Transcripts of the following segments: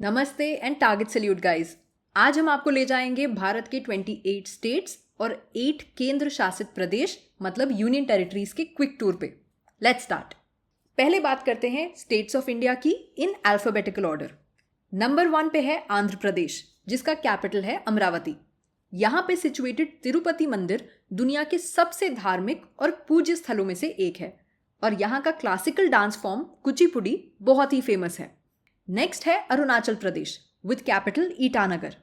नमस्ते and target salute guys. आज हम आपको ले जाएंगे भारत के 28 स्टेट्स और 8 केंद्र शासित प्रदेश मतलब यूनियन टेरिटरीज के क्विक टूर पे। Let's start. पहले बात करते हैं स्टेट्स ऑफ इंडिया की इन अल्फाबेटिकल ऑर्डर। नंबर 1 पे है आंध्र प्रदेश, जिसका कैपिटल है अमरावती। यहाँ पे सिचुएटेड तिरुपति मंदिर दुनिया के सबसे धार्मिक और पूज्य स्थलों में से एक है और यहाँ का क्लासिकल डांस फॉर्म कुचिपुड़ी बहुत ही फेमस है। नेक्स्ट है अरुणाचल प्रदेश विद कैपिटल ईटानगर।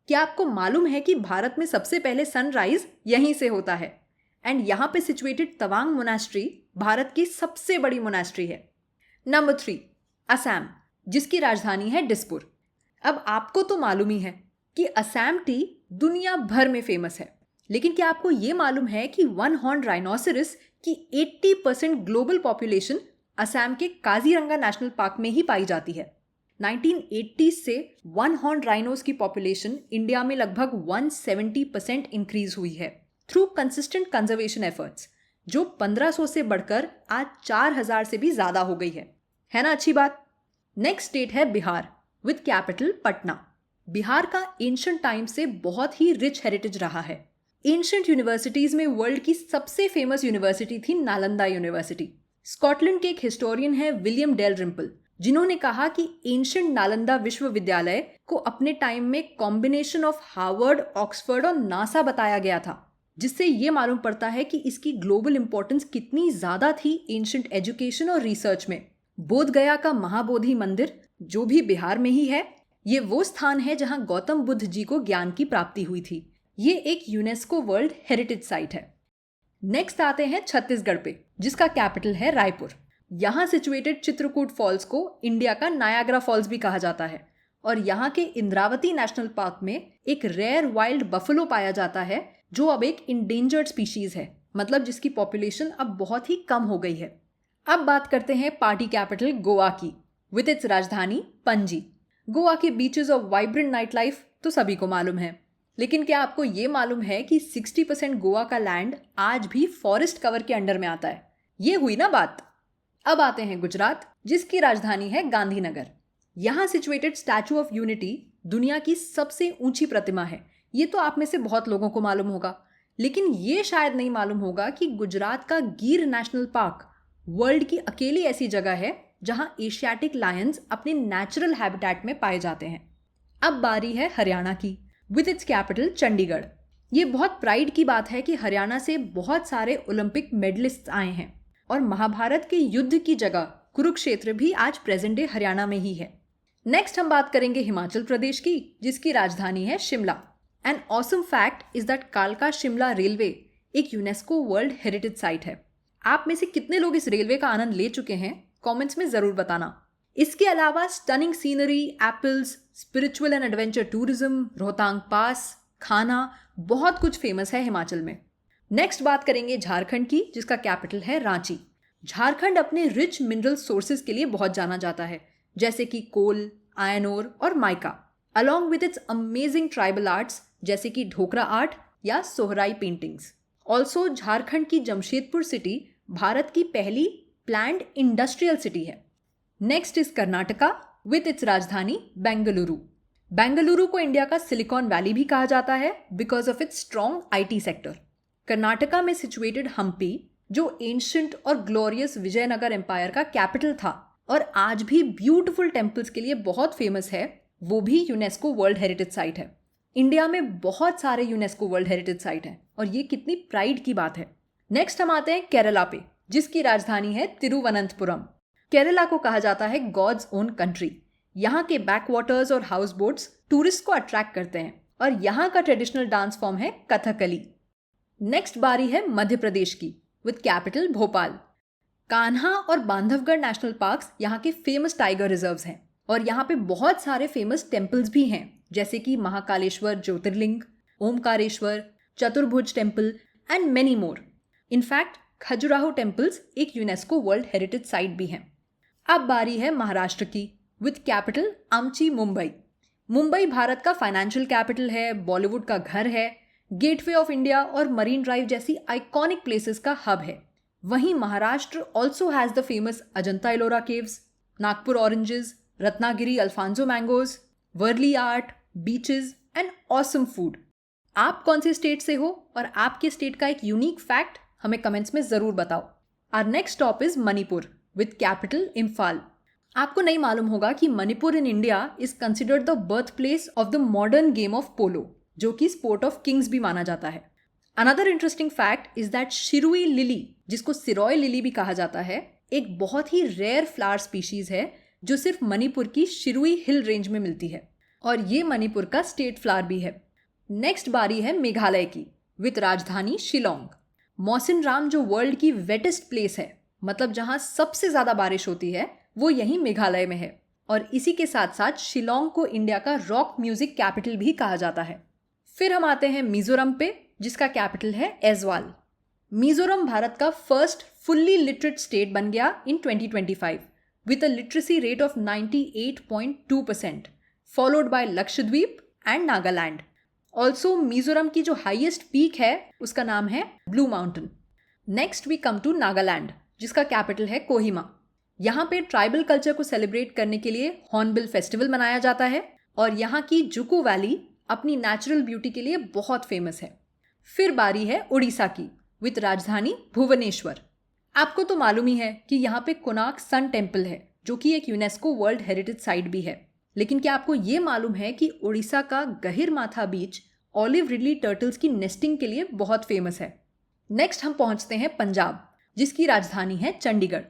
क्या आपको मालूम है कि भारत में सबसे पहले सनराइज यहीं से होता है? एंड यहाँ पे सिचुएटेड तवांग मोनास्ट्री भारत की सबसे बड़ी मोनास्ट्री है। नंबर 3 असम, जिसकी राजधानी है दिसपुर। अब आपको तो मालूम ही है कि असम टी दुनिया भर में फेमस है, लेकिन क्या आपको ये मालूम है कि वन हॉर्न राइनोसेरस की 80% ग्लोबल पॉपुलेशन असम के काजीरंगा नेशनल पार्क में ही पाई जाती है। 1980 से वन हॉर्न राइनोस की पॉपुलेशन इंडिया में लगभग 170% इंक्रीज हुई है थ्रू कंसिस्टेंट कंजर्वेशन एफर्ट्स, जो 1500 से बढ़कर आज 4000 से भी ज्यादा हो गई है ना अच्छी बात। नेक्स्ट स्टेट है बिहार विद कैपिटल पटना। बिहार का एंशिएंट टाइम से बहुत ही रिच हेरिटेज रहा है। एंशिएंट यूनिवर्सिटीज में वर्ल्ड की सबसे फेमस यूनिवर्सिटी थी नालंदा यूनिवर्सिटी। स्कॉटलैंड के एक हिस्टोरियन है विलियम डेल रिम्पल, जिन्होंने कहा कि एंशिएंट नालंदा विश्वविद्यालय को अपने टाइम में कॉम्बिनेशन ऑफ हार्वर्ड, ऑक्सफोर्ड और नासा बताया गया था, जिससे ये मालूम पड़ता है कि इसकी ग्लोबल इंपॉर्टेंस कितनी ज्यादा थी एंशिएंट एजुकेशन और रिसर्च में। बोध गया का महाबोधि मंदिर, जो भी बिहार में ही है, ये वो स्थान है जहां गौतम बुद्ध जी को ज्ञान की प्राप्ति हुई थी। ये एक यूनेस्को वर्ल्ड हेरिटेज साइट है। नेक्स्ट आते हैं छत्तीसगढ़ पे, जिसका कैपिटल है रायपुर। यहाँ सिचुएटेड चित्रकूट फॉल्स को इंडिया का नायाग्रा फॉल्स भी कहा जाता है और यहाँ के इंद्रावती नेशनल पार्क में एक रेयर वाइल्ड बफलो पाया जाता है, जो अब एक इंडेंजर्ड स्पीशीज है, मतलब जिसकी पॉपुलेशन अब बहुत ही कम हो गई है। अब बात करते हैं पार्टी कैपिटल गोवा की विद इट्स राजधानी पणजी। गोवा के beaches of vibrant night life तो सभी को मालूम है, लेकिन क्या आपको ये मालूम है कि 60% गोवा का लैंड आज भी फॉरेस्ट कवर के अंडर में आता है? ये हुई ना बात। अब आते हैं गुजरात, जिसकी राजधानी है गांधीनगर। यहाँ सिचुएटेड स्टैचू ऑफ यूनिटी दुनिया की सबसे ऊंची प्रतिमा है। ये तो आप में से बहुत लोगों को मालूम होगा, लेकिन ये शायद नहीं मालूम होगा कि गुजरात का गिर नेशनल पार्क वर्ल्ड की अकेली ऐसी जगह है जहां एशियाटिक लायंस अपने नेचुरल हैबिटेट में पाए जाते हैं। अब बारी है हरियाणा की विद इट्स कैपिटल चंडीगढ़। ये बहुत प्राइड की बात है कि हरियाणा से बहुत सारे ओलंपिक मेडलिस्ट आए हैं और महाभारत के युद्ध की जगह कुरुक्षेत्र भी आज प्रेजेंट डे हरियाणा में ही है। नेक्स्ट हम बात करेंगे हिमाचल प्रदेश की, जिसकी राजधानी है Shimla. An awesome fact is that कालका शिमला रेलवे एक यूनेस्को वर्ल्ड हेरिटेज साइट है। आप में से कितने लोग इस रेलवे का आनंद ले चुके हैं, कमेंट्स में जरूर बताना। इसके अलावा stunning scenery, apples, spiritual and adventure tourism, Rohtang pass, खाना, बहुत कुछ फेमस है हिमाचल में। नेक्स्ट बात करेंगे झारखंड की, जिसका कैपिटल है रांची। झारखंड अपने रिच मिनरल सोर्सेज के लिए बहुत जाना जाता है, जैसे कि कोल, आयरन ओर और mica, along with its amazing tribal arts जैसे कि ढोकरा आर्ट या सोहराई पेंटिंग्स। ऑल्सो झारखंड की जमशेदपुर सिटी भारत की पहली प्लान्ड इंडस्ट्रियल सिटी है। Next is Karnataka with its राजधानी बेंगलुरु। बेंगलुरु को इंडिया का सिलिकॉन वैली भी कहा जाता है because of its strong IT sector. Karnataka में सिचुएटेड हम्पी, जो एंशिएंट और ग्लोरियस विजयनगर एम्पायर का कैपिटल था और आज भी ब्यूटीफुल टेम्पल्स के लिए बहुत फेमस है, वो भी यूनेस्को वर्ल्ड हेरिटेज साइट है। इंडिया में बहुत सारे यूनेस्को वर्ल्ड हेरिटेज साइट हैं और ये कितनी प्राइड की बात है। नेक्स्ट हम आते हैं केरला पे, जिसकी राजधानी है तिरुवनंतपुरम। केरला को कहा जाता है गॉड्स ओन कंट्री। यहाँ के बैक वाटर्स और हाउस बोट्स टूरिस्ट को अट्रैक्ट करते हैं और यहाँ का ट्रेडिशनल डांस फॉर्म है कथकली। नेक्स्ट बारी है मध्य प्रदेश की विद कैपिटल भोपाल। कान्हा और बांधवगढ़ नेशनल पार्क्स यहाँ के फेमस टाइगर रिजर्व्स हैं और यहाँ पे बहुत सारे फेमस टेम्पल्स भी हैं, जैसे कि महाकालेश्वर ज्योतिर्लिंग, ओमकारेश्वर, चतुर्भुज temple and many more. In fact Khajuraho temples एक यूनेस्को वर्ल्ड हेरिटेज साइट भी हैं। अब बारी है महाराष्ट्र की विद कैपिटल आमची मुंबई। मुंबई भारत का फाइनेंशियल कैपिटल है, बॉलीवुड का घर है, गेटवे ऑफ इंडिया और मरीन ड्राइव जैसी आइकॉनिक प्लेसेस का हब है। वहीं Maharashtra also has the famous Ajanta Ellora caves, Nagpur oranges, Ratnagiri Alphonso mangoes, Warli art, beaches and awesome food. आप कौन से स्टेट से हो और आपके स्टेट का एक यूनिक फैक्ट हमें कमेंट्स में ज़रूर बताओ। Our next stop is Manipur with capital Imphal. आपको नहीं मालूम होगा कि Manipur in India is considered the birth place of the modern game of polo, जो कि स्पोर्ट ऑफ किंग्स भी माना जाता है। Another interesting fact is that Shirui lily, जिसको सिरोय लिली भी कहा जाता है, एक बहुत ही रेयर फ्लावर स्पीशीज है जो सिर्फ मणिपुर की शिरुई हिल रेंज में मिलती है, और ये मणिपुर का स्टेट फ्लावर भी है। नेक्स्ट बारी है मेघालय की विद राजधानी शिलोंग। मौसिनराम जो वर्ल्ड की वेटेस्ट प्लेस है, मतलब जहां सबसे ज्यादा बारिश होती है, वो यहीं मेघालय में है। और इसी के साथ साथ शिलोंग को इंडिया का रॉक म्यूजिक कैपिटल भी कहा जाता है। फिर हम आते हैं मिजोरम पे, जिसका कैपिटल है ऐजवाल। मिजोरम भारत का फर्स्ट फुल्ली लिटरेट स्टेट बन गया in 2025 with a literacy rate of 98.2%, followed by Lakshadweep and Nagaland. Also Mizoram की जो हाईएस्ट पीक है उसका नाम है Blue Mountain. Next we come to Nagaland, जिसका कैपिटल है कोहिमा। यहाँ पे ट्राइबल कल्चर को सेलिब्रेट करने के लिए हॉर्नबिल फेस्टिवल मनाया जाता है, और यहाँ की जुकू वैली अपनी नेचुरल ब्यूटी के लिए बहुत फेमस है। फिर बारी है उड़ीसा की विद राजधानी भुवनेश्वर। आपको तो मालूम ही है कि यहाँ पे कोणार्क सन टेम्पल है, जो कि एक यूनेस्को वर्ल्ड हेरिटेज साइट भी है। लेकिन क्या आपको ये मालूम है कि उड़ीसा का गहिरमाथा बीच ऑलिव रिडली टर्टल्स की नेस्टिंग के लिए बहुत फेमस है। नेक्स्ट हम पहुंचते हैं पंजाब, जिसकी राजधानी है चंडीगढ़।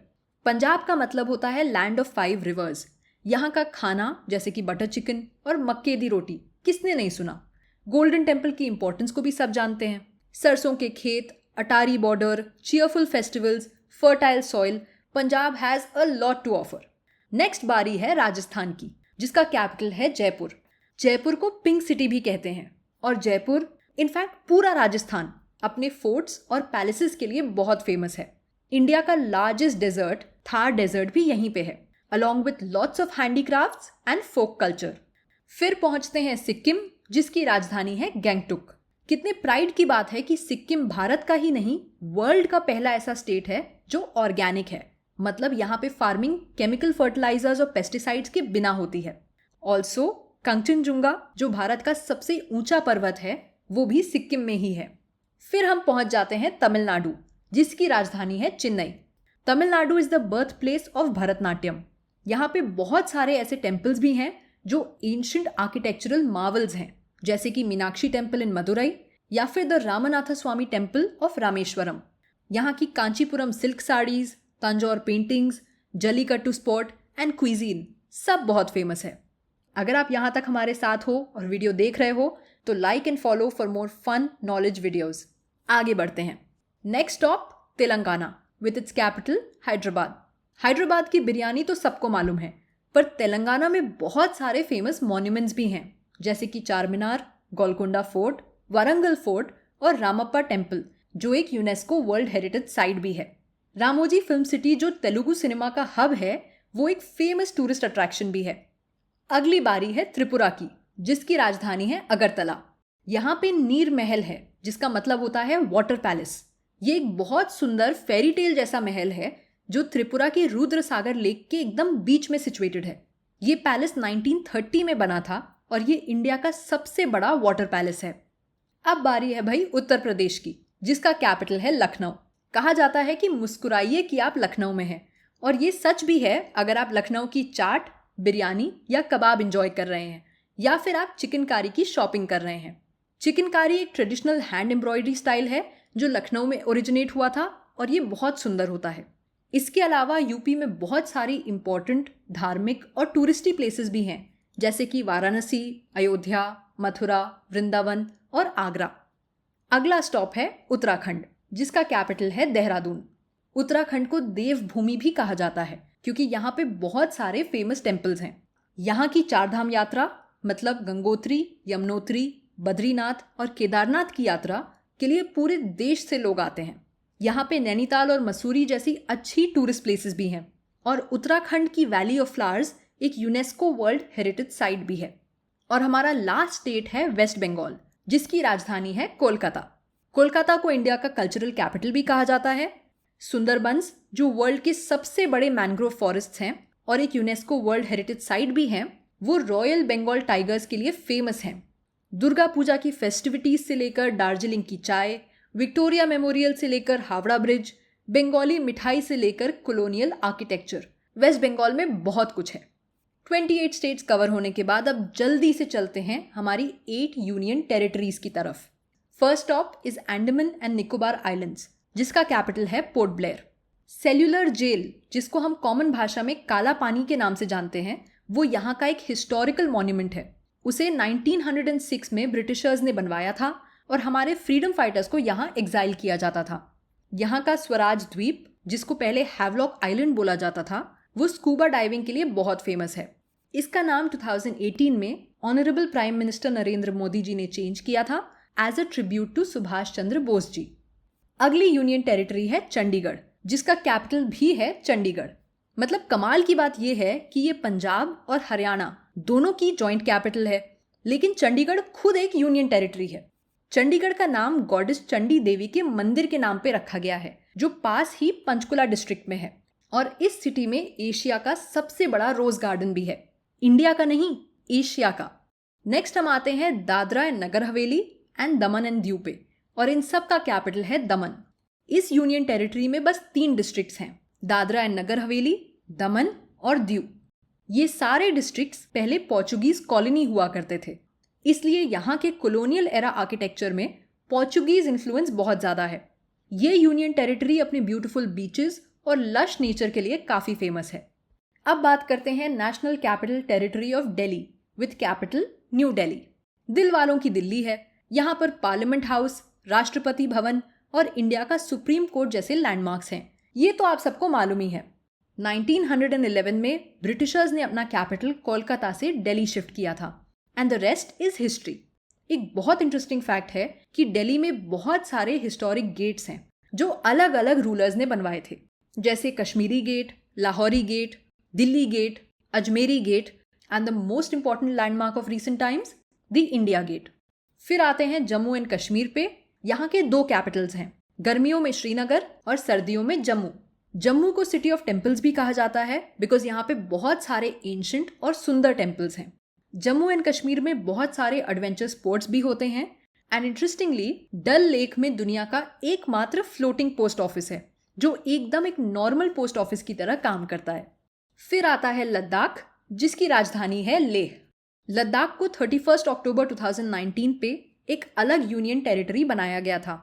पंजाब का मतलब होता है लैंड ऑफ 5 रिवर्स। यहाँ का खाना जैसे कि बटर चिकन और मक्के दी रोटी किसने नहीं सुना। गोल्डन टेम्पल की इंपॉर्टेंस को भी सब जानते हैं। सरसों के खेत, Attari border, cheerful festivals, fertile soil, Punjab has a lot to offer. Next बारी है राजस्थान की, जिसका कैपिटल है जयपुर। जयपुर को पिंक सिटी भी कहते हैं, और जयपुर इनफैक्ट पूरा राजस्थान अपने फोर्ट्स और पैलेसेस के लिए बहुत फेमस है। इंडिया का लार्जेस्ट डेजर्ट थार डेजर्ट भी यहीं पे है, along with lots of handicrafts and folk culture. फिर पहुंचते हैं सिक्किम, जिसकी राजधानी है गैंगटुक। कितने प्राइड की बात है कि सिक्किम भारत का ही नहीं, वर्ल्ड का पहला ऐसा स्टेट है जो ऑर्गेनिक है। मतलब यहाँ पे फार्मिंग केमिकल फर्टिलाइजर्स और पेस्टिसाइड्स के बिना होती है। ऑल्सो कंचनजुंगा जो भारत का सबसे ऊंचा पर्वत है, वो भी सिक्किम में ही है। फिर हम पहुंच जाते हैं तमिलनाडु, जिसकी राजधानी है Chennai. Tamil Nadu is the birth place of Bharatanatyam. यहाँ पे बहुत सारे ऐसे टेम्पल्स भी हैं जो एंशिएंट आर्किटेक्चरल मार्वल्स हैं, जैसे कि मीनाक्षी टेम्पल इन मदुरई या फिर the Ramnath Swami temple of Rameswaram. यहाँ की Kanchipuram silk saris, Tanjore paintings, Jallikattu spot and cuisine सब बहुत फेमस है। अगर आप यहाँ तक हमारे साथ हो और वीडियो देख रहे हो तो like and follow for more fun knowledge videos. आगे बढ़ते हैं। Next stop Telangana with its capital Hyderabad. Hyderabad की बिरयानी तो सबको मालूम है, पर तेलंगाना में बहुत सारे फेमस मॉन्यूमेंट्स भी हैं, जैसे कि चार मीनार, गोलकोंडा फोर्ट, वारंगल फोर्ट और रामप्पा टेम्पल, जो एक यूनेस्को वर्ल्ड हेरिटेज साइट भी है। रामोजी फिल्म सिटी जो तेलुगु सिनेमा का हब है, वो एक फेमस टूरिस्ट अट्रैक्शन भी है। अगली बारी है त्रिपुरा की, जिसकी राजधानी है अगरतला। यहाँ पे नीर महल है, जिसका मतलब होता है वाटर पैलेस। ये एक बहुत सुंदर फेरी टेल जैसा महल है जो त्रिपुरा के रुद्र सागर लेक के एकदम बीच में सिचुएटेड है। ये पैलेस 1930 में बना था और ये इंडिया का सबसे बड़ा वाटर पैलेस है। अब बारी है भाई उत्तर प्रदेश की, जिसका कैपिटल है लखनऊ। कहा जाता है कि मुस्कुराइए कि आप लखनऊ में हैं, और ये सच भी है अगर आप लखनऊ की चाट, बिरयानी या कबाब इंजॉय कर रहे हैं, या फिर आप चिकनकारी की शॉपिंग कर रहे हैं। चिकनकारी एक ट्रेडिशनल हैंड एम्ब्रॉयडरी स्टाइल है जो लखनऊ में ओरिजिनेट हुआ था, और ये बहुत सुंदर होता है। इसके अलावा यूपी में बहुत सारी इंपॉर्टेंट धार्मिक और टूरिस्टी प्लेसेस भी हैं, जैसे कि वाराणसी, अयोध्या, मथुरा, वृंदावन और आगरा। अगला स्टॉप है उत्तराखंड, जिसका कैपिटल है देहरादून। उत्तराखंड को देवभूमि भी कहा जाता है क्योंकि यहाँ पे बहुत सारे फेमस टेम्पल्स हैं। यहाँ की चारधाम यात्रा मतलब गंगोत्री, यमुनोत्री, बद्रीनाथ और केदारनाथ की यात्रा के लिए पूरे देश से लोग आते हैं। यहाँ पे नैनीताल और मसूरी जैसी अच्छी टूरिस्ट प्लेसेस भी हैं, और उत्तराखंड की वैली ऑफ फ्लावर्स एक यूनेस्को वर्ल्ड हेरिटेज साइट भी है। और हमारा लास्ट स्टेट है वेस्ट बंगाल, जिसकी राजधानी है कोलकाता। कोलकाता को इंडिया का कल्चरल कैपिटल भी कहा जाता है। सुंदरबंस जो वर्ल्ड के सबसे बड़े मैंग्रोव फॉरेस्ट्स हैं और एक यूनेस्को वर्ल्ड हेरिटेज साइट भी हैं, वो रॉयल बंगाल टाइगर्स के लिए फेमस हैं। दुर्गा पूजा की फेस्टिविटीज से लेकर दार्जिलिंग की चाय, विक्टोरिया मेमोरियल से लेकर हावड़ा ब्रिज, बंगाली मिठाई से लेकर कॉलोनियल आर्किटेक्चर, वेस्ट बंगाल में बहुत कुछ है। 28 स्टेट्स कवर होने के बाद अब जल्दी से चलते हैं हमारी 8 यूनियन टेरिटरीज की तरफ। First stop is Andaman and Nicobar islands, जिसका कैपिटल है पोर्ट ब्लेयर। सेल्यूलर जेल, जिसको हम कॉमन भाषा में काला पानी के नाम से जानते हैं, वो यहाँ का एक हिस्टोरिकल मॉन्यूमेंट है। उसे 1906 में ब्रिटिशर्स ने बनवाया था और हमारे फ्रीडम फाइटर्स को यहाँ एग्जाइल किया जाता था। यहाँ का स्वराज द्वीप, जिसको पहले हैवलॉक आइलैंड बोला जाता था, वो स्कूबा डाइविंग के लिए बहुत फेमस है। इसका नाम 2018 में honourable prime minister Narendra Modi ji ने चेंज किया था as a tribute to Subhash Chandra Bose ji. अगली यूनियन टेरिटरी है चंडीगढ़, जिसका कैपिटल भी है चंडीगढ़। मतलब कमाल की बात यह है कि ये पंजाब और हरियाणा दोनों की जॉइंट कैपिटल है, लेकिन चंडीगढ़ खुद एक यूनियन टेरिटरी है। चंडीगढ़ का नाम गॉडेस चंडी देवी के मंदिर के नाम पे रखा गया है, जो पास ही पंचकुला डिस्ट्रिक्ट में है। और इस सिटी में एशिया का सबसे बड़ा रोज गार्डन भी है, इंडिया का नहीं, एशिया का। नेक्स्ट हम आते हैं Dadra and Nagar Haveli and Daman and Diu पे, और इन सब का कैपिटल है दमन। इस यूनियन टेरिटरी में बस 3 डिस्ट्रिक्ट्स हैं, दादरा एंड नगर हवेली, दमन और दीव। ये सारे डिस्ट्रिक्ट्स पहले पोर्चुगीज कॉलोनी हुआ करते थे, इसलिए यहाँ के कॉलोनियल एरा आर्किटेक्चर में पोर्चुगीज इन्फ्लुएंस बहुत ज़्यादा है। ये यूनियन टेरिटरी अपने ब्यूटीफुल बीचेस और लश नेचर के लिए काफ़ी फेमस है। अब बात करते हैं national capital territory of Delhi with capital new Delhi. दिल वालों की दिल्ली है। यहाँ पर पार्लियामेंट हाउस, राष्ट्रपति भवन और इंडिया का सुप्रीम कोर्ट जैसे लैंडमार्क्स हैं। ये तो आप सबको मालूम ही है। 1911 में ब्रिटिशर्स ने अपना कैपिटल कोलकाता से दिल्ली शिफ्ट किया था and the rest is history. एक बहुत इंटरेस्टिंग फैक्ट है कि दिल्ली में बहुत सारे हिस्टोरिक गेट्स हैं जो अलग अलग रूलर्स ने बनवाए थे, जैसे Kashmiri Gate, Lahori Gate, Delhi Gate, Ajmeri Gate and the most important landmark of recent times the India Gate. फिर आते हैं जम्मू एंड कश्मीर पे। यहाँ के 2 कैपिटल्स हैं, गर्मियों में श्रीनगर और सर्दियों में जम्मू। जम्मू को सिटी ऑफ टेम्पल्स भी कहा जाता है बिकॉज यहाँ पे बहुत सारे एंशंट और सुंदर टेम्पल्स हैं। जम्मू एंड कश्मीर में बहुत सारे एडवेंचर स्पोर्ट्स भी होते हैं एंड इंटरेस्टिंगली डल लेक में दुनिया का एकमात्र फ्लोटिंग पोस्ट ऑफिस है जो एकदम एक नॉर्मल पोस्ट ऑफिस की तरह काम करता है। फिर आता है लद्दाख, जिसकी राजधानी है लेह। लद्दाख को 31 अक्टूबर 2019 पे एक अलग यूनियन टेरिटरी बनाया गया था।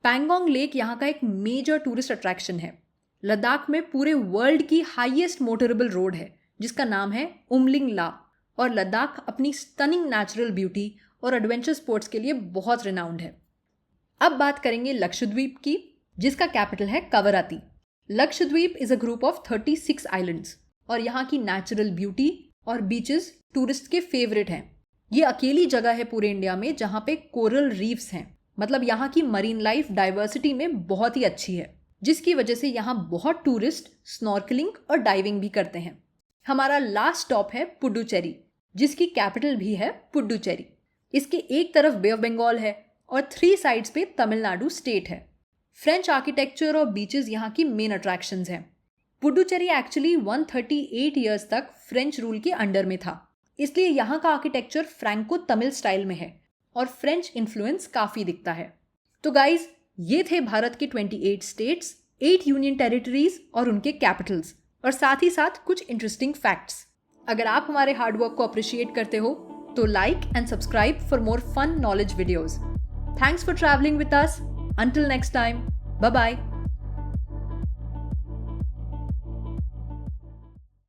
पैंगोंग लेक यहाँ का एक मेजर टूरिस्ट अट्रैक्शन है। लद्दाख में पूरे वर्ल्ड की हाईएस्ट मोटरेबल रोड है जिसका नाम है उमलिंग ला, और लद्दाख अपनी स्टनिंग नेचुरल ब्यूटी और एडवेंचर स्पोर्ट्स के लिए बहुत रिनाउंड है। अब बात करेंगे लक्षद्वीप की, जिसका कैपिटल है Kavaratti. Lakshadweep is a group of 36 islands और यहाँ की नेचुरल ब्यूटी और बीचेस टूरिस्ट के फेवरेट हैं। ये अकेली जगह है पूरे इंडिया में जहाँ पे कोरल रीफ्स हैं, मतलब यहाँ की मरीन लाइफ डाइवर्सिटी में बहुत ही अच्छी है, जिसकी वजह से यहाँ बहुत टूरिस्ट स्नॉर्कलिंग और डाइविंग भी करते हैं। हमारा लास्ट स्टॉप है पुडुचेरी, जिसकी कैपिटल भी है पुडुचेरी। इसके एक तरफ बे ऑफ बंगाल है और 3 साइड्स पे तमिलनाडु स्टेट है। फ्रेंच आर्किटेक्चर और बीचेस यहाँ की मेन अट्रैक्शंस हैं। पुडुचेरी एक्चुअली 138 ईयर्स तक फ्रेंच रूल के अंडर में था, इसलिए यहाँ का आर्किटेक्चर फ्रैंको तमिल स्टाइल में है और फ्रेंच इन्फ्लुएंस काफ़ी दिखता है। तो गाइज, ये थे भारत के 28 स्टेट्स, 8 यूनियन टेरिटरीज और उनके कैपिटल्स, और साथ ही साथ कुछ इंटरेस्टिंग फैक्ट्स। अगर आप हमारे हार्डवर्क को अप्रिशिएट करते हो तो like and subscribe for more fun knowledge videos. Thanks for travelling with us. Until next time, bye bye.